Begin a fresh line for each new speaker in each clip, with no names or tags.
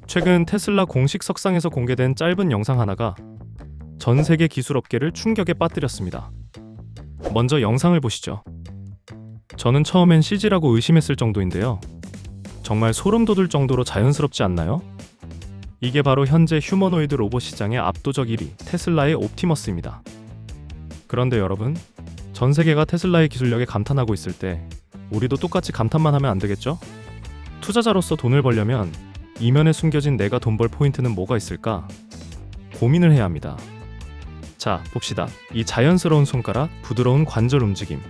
최근 테슬라 공식 석상에서 공개된 짧은 영상 하나가 전 세계 기술업계를 충격에 빠뜨렸습니다. 먼저 영상을 보시죠. 저는 처음엔 CG라고 의심했을 정도인데요. 정말 소름 돋을 정도로 자연스럽지 않나요? 이게 바로 현재 휴머노이드 로봇 시장의 압도적 1위, 테슬라의 옵티머스입니다. 그런데 여러분, 전 세계가 테슬라의 기술력에 감탄하고 있을 때 우리도 똑같이 감탄만 하면 안 되겠죠? 투자자로서 돈을 벌려면 이면에 숨겨진 내가 돈 벌 포인트는 뭐가 있을까? 고민을 해야 합니다. 자, 봅시다. 이 자연스러운 손가락, 부드러운 관절 움직임.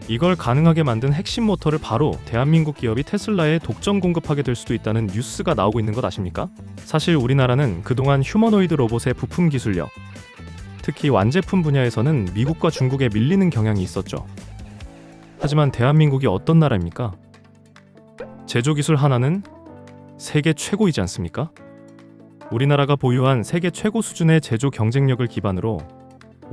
이걸 가능하게 만든 핵심 모터를 바로 대한민국 기업이 테슬라에 독점 공급하게 될 수도 있다는 뉴스가 나오고 있는 것 아십니까? 사실 우리나라는 그동안 휴머노이드 로봇의 부품 기술력, 특히 완제품 분야에서는 미국과 중국에 밀리는 경향이 있었죠. 하지만 대한민국이 어떤 나라입니까? 제조 기술 하나는 세계 최고이지 않습니까? 우리나라가 보유한 세계 최고 수준의 제조 경쟁력을 기반으로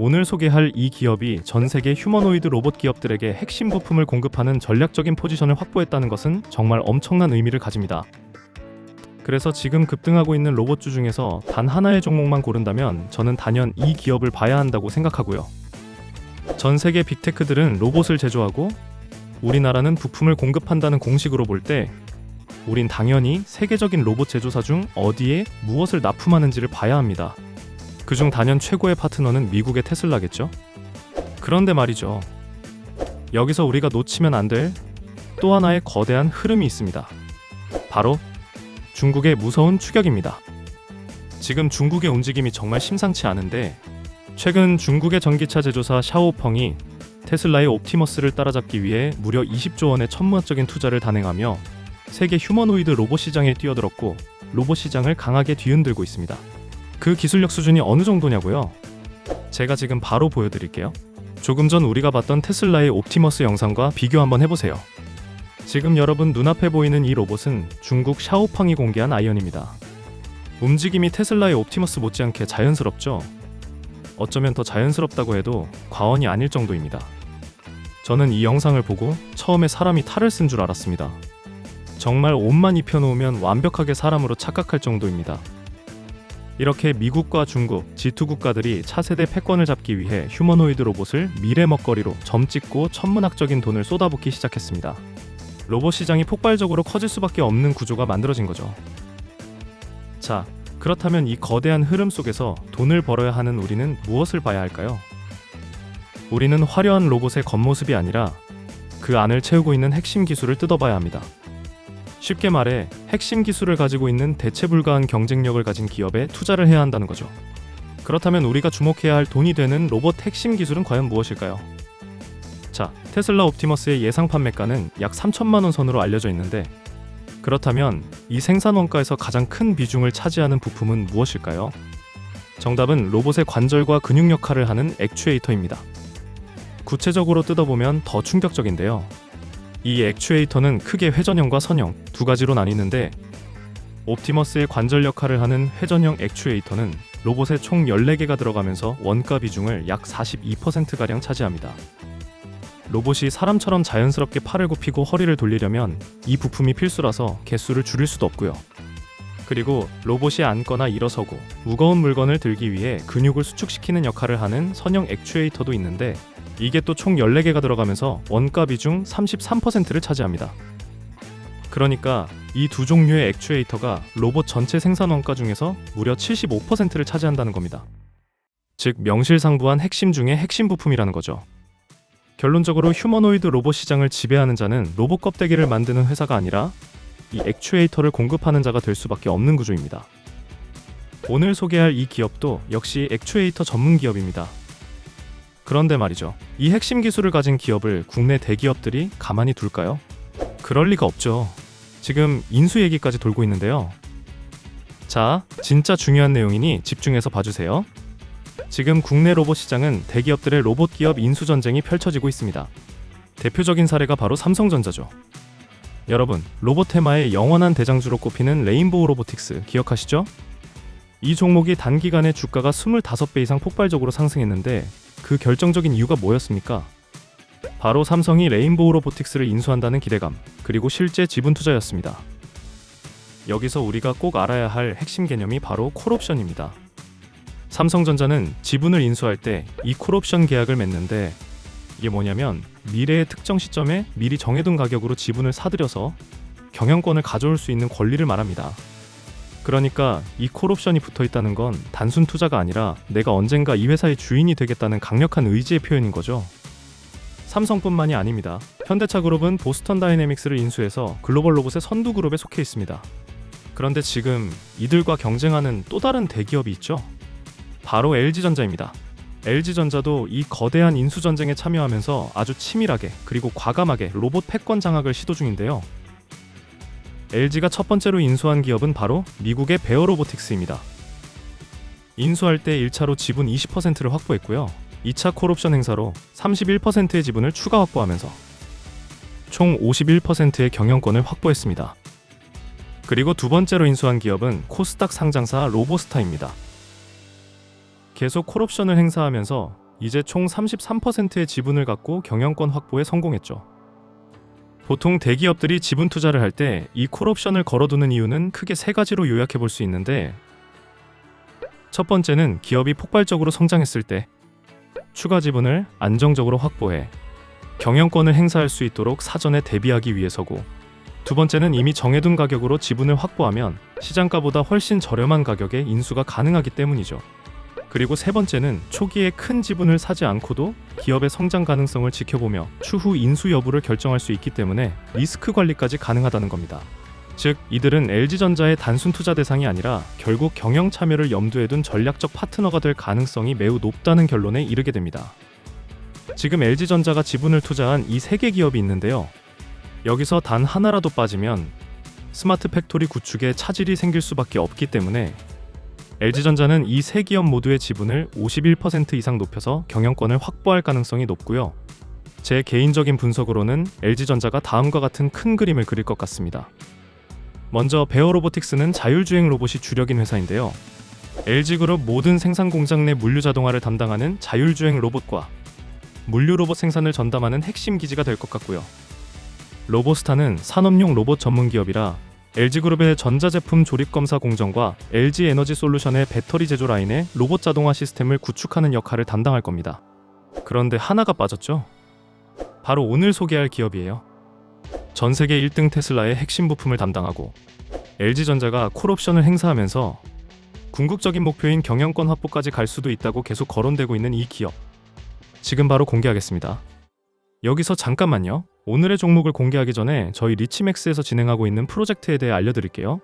오늘 소개할 이 기업이 전 세계 휴머노이드 로봇 기업들에게 핵심 부품을 공급하는 전략적인 포지션을 확보했다는 것은 정말 엄청난 의미를 가집니다. 그래서 지금 급등하고 있는 로봇주 중에서 단 하나의 종목만 고른다면 저는 단연 이 기업을 봐야 한다고 생각하고요. 전 세계 빅테크들은 로봇을 제조하고 우리나라는 부품을 공급한다는 공식으로 볼 때 우린 당연히 세계적인 로봇 제조사 중 어디에 무엇을 납품하는지를 봐야 합니다. 그중 단연 최고의 파트너는 미국의 테슬라겠죠? 그런데 말이죠. 여기서 우리가 놓치면 안 될 또 하나의 거대한 흐름이 있습니다. 바로 중국의 무서운 추격입니다. 지금 중국의 움직임이 정말 심상치 않은데 최근 중국의 전기차 제조사 샤오펑이 테슬라의 옵티머스를 따라잡기 위해 무려 20조 원의 천문학적인 투자를 단행하며 세계 휴머노이드 로봇 시장에 뛰어들었고 로봇 시장을 강하게 뒤흔들고 있습니다. 그 기술력 수준이 어느 정도냐고요? 제가 지금 바로 보여드릴게요. 조금 전 우리가 봤던 테슬라의 옵티머스 영상과 비교 한번 해보세요. 지금 여러분 눈앞에 보이는 이 로봇은 중국 샤오팡이 공개한 아이언입니다. 움직임이 테슬라의 옵티머스 못지않게 자연스럽죠? 어쩌면 더 자연스럽다고 해도 과언이 아닐 정도입니다. 저는 이 영상을 보고 처음에 사람이 탈을 쓴 줄 알았습니다. 정말 옷만 입혀놓으면 완벽하게 사람으로 착각할 정도입니다. 이렇게 미국과 중국, G2 국가들이 차세대 패권을 잡기 위해 휴머노이드 로봇을 미래 먹거리로 점찍고 천문학적인 돈을 쏟아붓기 시작했습니다. 로봇 시장이 폭발적으로 커질 수밖에 없는 구조가 만들어진 거죠. 자, 그렇다면 이 거대한 흐름 속에서 돈을 벌어야 하는 우리는 무엇을 봐야 할까요? 우리는 화려한 로봇의 겉모습이 아니라 그 안을 채우고 있는 핵심 기술을 뜯어봐야 합니다. 쉽게 말해 핵심 기술을 가지고 있는 대체 불가한 경쟁력을 가진 기업에 투자를 해야 한다는 거죠. 그렇다면 우리가 주목해야 할 돈이 되는 로봇 핵심 기술은 과연 무엇일까요? 자, 테슬라 옵티머스의 예상 판매가는 약 3천만 원 선으로 알려져 있는데 그렇다면 이 생산 원가에서 가장 큰 비중을 차지하는 부품은 무엇일까요? 정답은 로봇의 관절과 근육 역할을 하는 액추에이터입니다. 구체적으로 뜯어보면 더 충격적인데요. 이 액추에이터는 크게 회전형과 선형 두 가지로 나뉘는데 옵티머스의 관절 역할을 하는 회전형 액추에이터는 로봇에 총 14개가 들어가면서 원가 비중을 약 42%가량 차지합니다. 로봇이 사람처럼 자연스럽게 팔을 굽히고 허리를 돌리려면 이 부품이 필수라서 개수를 줄일 수도 없고요. 그리고 로봇이 앉거나 일어서고 무거운 물건을 들기 위해 근육을 수축시키는 역할을 하는 선형 액추에이터도 있는데 이게 또 총 14개가 들어가면서 원가 비중 33%를 차지합니다. 그러니까 이 두 종류의 액추에이터가 로봇 전체 생산 원가 중에서 무려 75%를 차지한다는 겁니다. 즉 명실상부한 핵심 중의 핵심 부품이라는 거죠. 결론적으로 휴머노이드 로봇 시장을 지배하는 자는 로봇 껍데기를 만드는 회사가 아니라 이 액추에이터를 공급하는 자가 될 수밖에 없는 구조입니다. 오늘 소개할 이 기업도 역시 액추에이터 전문 기업입니다. 그런데 말이죠. 이 핵심 기술을 가진 기업을 국내 대기업들이 가만히 둘까요? 그럴 리가 없죠. 지금 인수 얘기까지 돌고 있는데요. 자, 진짜 중요한 내용이니 집중해서 봐주세요. 지금 국내 로봇 시장은 대기업들의 로봇 기업 인수 전쟁이 펼쳐지고 있습니다. 대표적인 사례가 바로 삼성전자죠. 여러분, 로봇 테마의 영원한 대장주로 꼽히는 레인보우 로보틱스 기억하시죠? 이 종목이 단기간에 주가가 25배 이상 폭발적으로 상승했는데 그 결정적인 이유가 뭐였습니까? 바로 삼성이 레인보우 로보틱스를 인수한다는 기대감, 그리고 실제 지분 투자였습니다. 여기서 우리가 꼭 알아야 할 핵심 개념이 바로 콜옵션입니다. 삼성전자는 지분을 인수할 때 이 콜옵션 계약을 맺는데, 이게 뭐냐면 미래의 특정 시점에 미리 정해둔 가격으로 지분을 사들여서 경영권을 가져올 수 있는 권리를 말합니다. 그러니까 이 콜옵션이 붙어있다는 건 단순 투자가 아니라 내가 언젠가 이 회사의 주인이 되겠다는 강력한 의지의 표현인 거죠. 삼성뿐만이 아닙니다. 현대차그룹은 보스턴 다이내믹스를 인수해서 글로벌 로봇의 선두그룹에 속해 있습니다. 그런데 지금 이들과 경쟁하는 또 다른 대기업이 있죠. 바로 LG전자입니다. LG전자도 이 거대한 인수전쟁에 참여하면서 아주 치밀하게 그리고 과감하게 로봇 패권 장악을 시도 중인데요. LG가 첫 번째로 인수한 기업은 바로 미국의 베어로보틱스입니다. 인수할 때 1차로 지분 20%를 확보했고요. 2차 콜옵션 행사로 31%의 지분을 추가 확보하면서 총 51%의 경영권을 확보했습니다. 그리고 두 번째로 인수한 기업은 코스닥 상장사 로보스타입니다. 계속 콜옵션을 행사하면서 이제 총 33%의 지분을 갖고 경영권 확보에 성공했죠. 보통 대기업들이 지분 투자를 할 때 이 콜옵션을 걸어두는 이유는 크게 세 가지로 요약해 볼 수 있는데, 첫 번째는 기업이 폭발적으로 성장했을 때 추가 지분을 안정적으로 확보해 경영권을 행사할 수 있도록 사전에 대비하기 위해서고, 두 번째는 이미 정해둔 가격으로 지분을 확보하면 시장가보다 훨씬 저렴한 가격에 인수가 가능하기 때문이죠. 그리고 세 번째는 초기에 큰 지분을 사지 않고도 기업의 성장 가능성을 지켜보며 추후 인수 여부를 결정할 수 있기 때문에 리스크 관리까지 가능하다는 겁니다. 즉, 이들은 LG전자의 단순 투자 대상이 아니라 결국 경영 참여를 염두에 둔 전략적 파트너가 될 가능성이 매우 높다는 결론에 이르게 됩니다. 지금 LG전자가 지분을 투자한 이 세 개 기업이 있는데요. 여기서 단 하나라도 빠지면 스마트 팩토리 구축에 차질이 생길 수밖에 없기 때문에 LG전자는 이 세 기업 모두의 지분을 51% 이상 높여서 경영권을 확보할 가능성이 높고요. 제 개인적인 분석으로는 LG전자가 다음과 같은 큰 그림을 그릴 것 같습니다. 먼저 베어로보틱스는 자율주행 로봇이 주력인 회사인데요. LG그룹 모든 생산 공장 내 물류 자동화를 담당하는 자율주행 로봇과 물류 로봇 생산을 전담하는 핵심 기지가 될 것 같고요. 로보스타는 산업용 로봇 전문 기업이라 LG그룹의 전자제품 조립검사 공정과 LG에너지솔루션의 배터리 제조 라인에 로봇 자동화 시스템을 구축하는 역할을 담당할 겁니다. 그런데 하나가 빠졌죠? 바로 오늘 소개할 기업이에요. 전 세계 1등 테슬라의 핵심 부품을 담당하고 LG전자가 콜옵션을 행사하면서 궁극적인 목표인 경영권 확보까지 갈 수도 있다고 계속 거론되고 있는 이 기업. 지금 바로 공개하겠습니다. 여기서 잠깐만요. 오늘의 종목을 공개하기 전에 저희 리치맥스에서 진행하고 있는 프로젝트에 대해 알려드릴게요.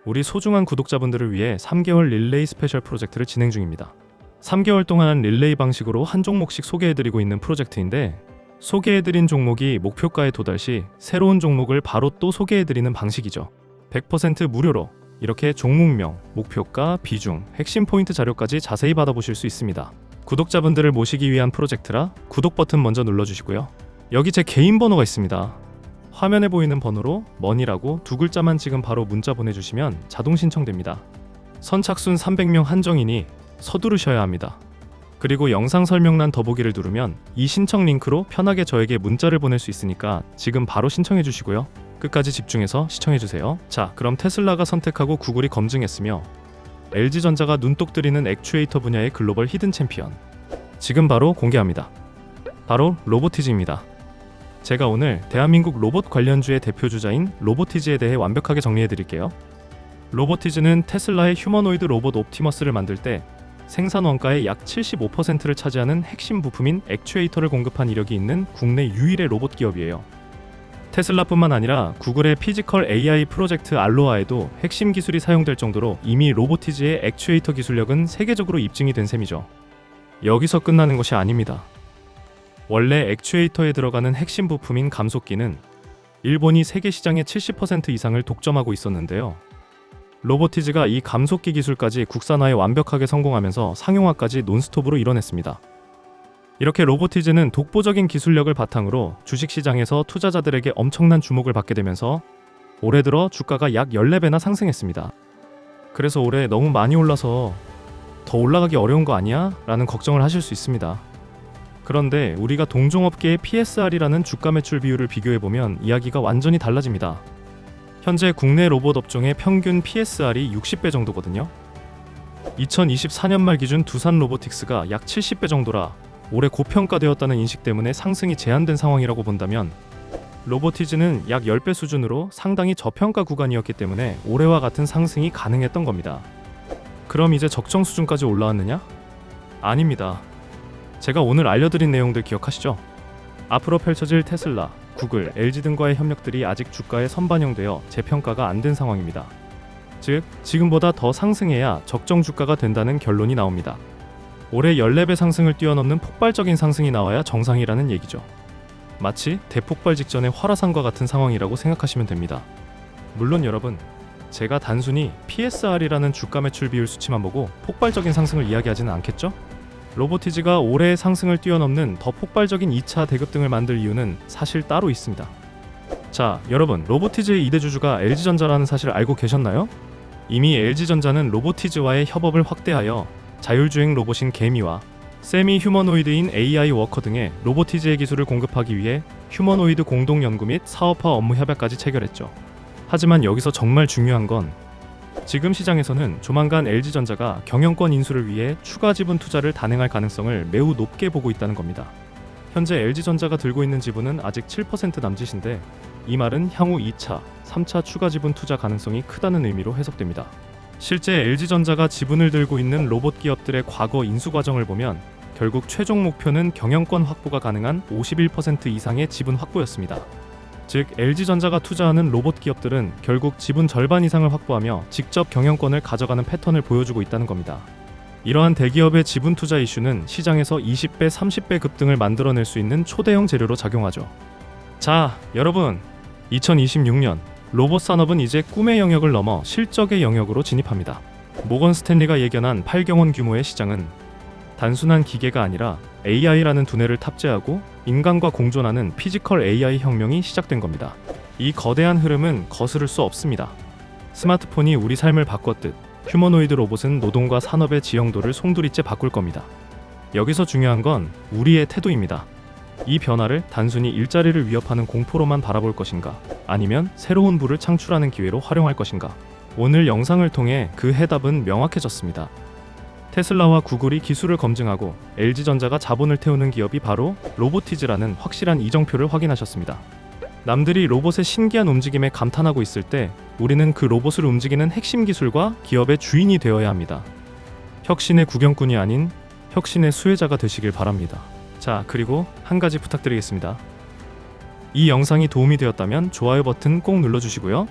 우리 소중한 구독자분들을 위해 3개월 릴레이 스페셜 프로젝트를 진행 중입니다. 3개월 동안 릴레이 방식으로 한 종목씩 소개해드리고 있는 프로젝트인데, 소개해드린 종목이 목표가에 도달 시 새로운 종목을 바로 또 소개해드리는 방식이죠. 100% 무료로 이렇게 종목명, 목표가, 비중, 핵심 포인트 자료까지 자세히 받아보실 수 있습니다. 구독자분들을 모시기 위한 프로젝트라 구독 버튼 먼저 눌러주시고요. 여기 제 개인 번호가 있습니다. 화면에 보이는 번호로 머니라고 두 글자만 지금 바로 문자 보내주시면 자동 신청됩니다. 선착순 300명 한정이니 서두르셔야 합니다. 그리고 영상 설명란 더보기를 누르면 이 신청 링크로 편하게 저에게 문자를 보낼 수 있으니까 지금 바로 신청해 주시고요. 끝까지 집중해서 시청해 주세요. 자, 그럼 테슬라가 선택하고 구글이 검증했으며 LG전자가 눈독 들이는 액추에이터 분야의 글로벌 히든 챔피언, 지금 바로 공개합니다. 바로 로보티즈입니다. 제가 오늘 대한민국 로봇 관련주의 대표주자인 로보티즈에 대해 완벽하게 정리해드릴게요. 로보티즈는 테슬라의 휴머노이드 로봇 옵티머스를 만들 때 생산 원가의 약 75%를 차지하는 핵심 부품인 액추에이터를 공급한 이력이 있는 국내 유일의 로봇 기업이에요. 테슬라뿐만 아니라 구글의 피지컬 AI 프로젝트 알로아에도 핵심 기술이 사용될 정도로 이미 로보티즈의 액추에이터 기술력은 세계적으로 입증이 된 셈이죠. 여기서 끝나는 것이 아닙니다. 원래 액추에이터에 들어가는 핵심 부품인 감속기는 일본이 세계 시장의 70% 이상을 독점하고 있었는데요. 로보티즈가 이 감속기 기술까지 국산화에 완벽하게 성공하면서 상용화까지 논스톱으로 이뤄냈습니다. 이렇게 로보티즈는 독보적인 기술력을 바탕으로 주식시장에서 투자자들에게 엄청난 주목을 받게 되면서 올해 들어 주가가 약 14배나 상승했습니다. 그래서 올해 너무 많이 올라서 더 올라가기 어려운 거 아니야? 라는 걱정을 하실 수 있습니다. 그런데 우리가 동종업계의 PSR이라는 주가 매출 비율을 비교해보면 이야기가 완전히 달라집니다. 현재 국내 로봇 업종의 평균 PSR이 60배 정도거든요. 2024년 말 기준 두산 로보틱스가 약 70배 정도라 올해 고평가되었다는 인식 때문에 상승이 제한된 상황이라고 본다면, 로보티즈는 약 10배 수준으로 상당히 저평가 구간이었기 때문에 올해와 같은 상승이 가능했던 겁니다. 그럼 이제 적정 수준까지 올라왔느냐? 아닙니다. 제가 오늘 알려드린 내용들 기억하시죠? 앞으로 펼쳐질 테슬라, 구글, LG 등과의 협력들이 아직 주가에 선반영되어 재평가가 안 된 상황입니다. 즉, 지금보다 더 상승해야 적정 주가가 된다는 결론이 나옵니다. 올해 14배 상승을 뛰어넘는 폭발적인 상승이 나와야 정상이라는 얘기죠. 마치 대폭발 직전의 활화산과 같은 상황이라고 생각하시면 됩니다. 물론 여러분, 제가 단순히 PSR이라는 주가 매출 비율 수치만 보고 폭발적인 상승을 이야기하지는 않겠죠? 로보티즈가 올해의 상승을 뛰어넘는 더 폭발적인 2차 대급등을 만들 이유는 사실 따로 있습니다. 자, 여러분, 로보티즈의 2대 주주가 LG전자라는 사실을 알고 계셨나요? 이미 LG전자는 로보티즈와의 협업을 확대하여 자율주행 로봇인 개미와 세미 휴머노이드인 AI 워커 등의 로보티즈의 기술을 공급하기 위해 휴머노이드 공동 연구 및 사업화 업무 협약까지 체결했죠. 하지만 여기서 정말 중요한 건 지금 시장에서는 조만간 LG전자가 경영권 인수를 위해 추가 지분 투자를 단행할 가능성을 매우 높게 보고 있다는 겁니다. 현재 LG전자가 들고 있는 지분은 아직 7% 남짓인데, 이 말은 향후 2차, 3차 추가 지분 투자 가능성이 크다는 의미로 해석됩니다. 실제 LG전자가 지분을 들고 있는 로봇 기업들의 과거 인수 과정을 보면 결국 최종 목표는 경영권 확보가 가능한 51% 이상의 지분 확보였습니다. 즉, LG전자가 투자하는 로봇 기업들은 결국 지분 절반 이상을 확보하며 직접 경영권을 가져가는 패턴을 보여주고 있다는 겁니다. 이러한 대기업의 지분 투자 이슈는 시장에서 20배, 30배 급등을 만들어낼 수 있는 초대형 재료로 작용하죠. 자, 여러분, 2026년 로봇 산업은 이제 꿈의 영역을 넘어 실적의 영역으로 진입합니다. 모건 스탠리가 예견한 8경 원 규모의 시장은 단순한 기계가 아니라 AI라는 두뇌를 탑재하고 인간과 공존하는 피지컬 AI 혁명이 시작된 겁니다. 이 거대한 흐름은 거스를 수 없습니다. 스마트폰이 우리 삶을 바꿨듯 휴머노이드 로봇은 노동과 산업의 지형도를 송두리째 바꿀 겁니다. 여기서 중요한 건 우리의 태도입니다. 이 변화를 단순히 일자리를 위협하는 공포로만 바라볼 것인가, 아니면 새로운 부를 창출하는 기회로 활용할 것인가. 오늘 영상을 통해 그 해답은 명확해졌습니다. 테슬라와 구글이 기술을 검증하고 LG전자가 자본을 태우는 기업이 바로 로보티즈라는 확실한 이정표를 확인하셨습니다. 남들이 로봇의 신기한 움직임에 감탄하고 있을 때 우리는 그 로봇을 움직이는 핵심 기술과 기업의 주인이 되어야 합니다. 혁신의 구경꾼이 아닌 혁신의 수혜자가 되시길 바랍니다. 자, 그리고 한 가지 부탁드리겠습니다. 이 영상이 도움이 되었다면 좋아요 버튼 꼭 눌러주시고요.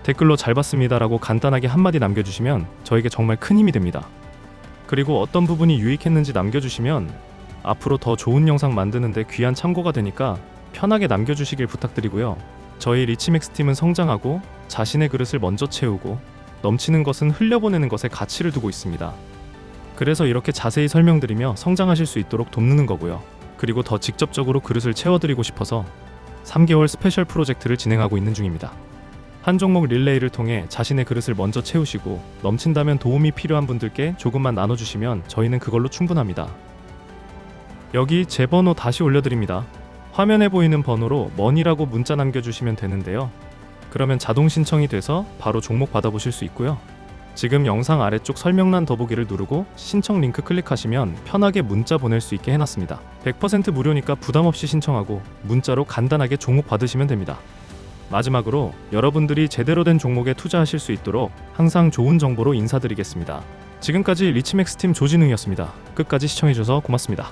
댓글로 잘 봤습니다라고 간단하게 한마디 남겨주시면 저에게 정말 큰 힘이 됩니다. 그리고 어떤 부분이 유익했는지 남겨주시면 앞으로 더 좋은 영상 만드는데 귀한 참고가 되니까 편하게 남겨주시길 부탁드리고요. 저희 리치맥스 팀은 성장하고 자신의 그릇을 먼저 채우고 넘치는 것은 흘려보내는 것에 가치를 두고 있습니다. 그래서 이렇게 자세히 설명드리며 성장하실 수 있도록 돕는 거고요. 그리고 더 직접적으로 그릇을 채워드리고 싶어서 3개월 스페셜 프로젝트를 진행하고 있는 중입니다. 한 종목 릴레이를 통해 자신의 그릇을 먼저 채우시고 넘친다면 도움이 필요한 분들께 조금만 나눠주시면 저희는 그걸로 충분합니다. 여기 제 번호 다시 올려드립니다. 화면에 보이는 번호로 머니라고 문자 남겨주시면 되는데요. 그러면 자동 신청이 돼서 바로 종목 받아보실 수 있고요. 지금 영상 아래쪽 설명란 더보기를 누르고 신청 링크 클릭하시면 편하게 문자 보낼 수 있게 해놨습니다. 100% 무료니까 부담없이 신청하고 문자로 간단하게 종목 받으시면 됩니다. 마지막으로 여러분들이 제대로 된 종목에 투자하실 수 있도록 항상 좋은 정보로 인사드리겠습니다. 지금까지 리치맥스 팀 조진웅이었습니다. 끝까지 시청해주셔서 고맙습니다.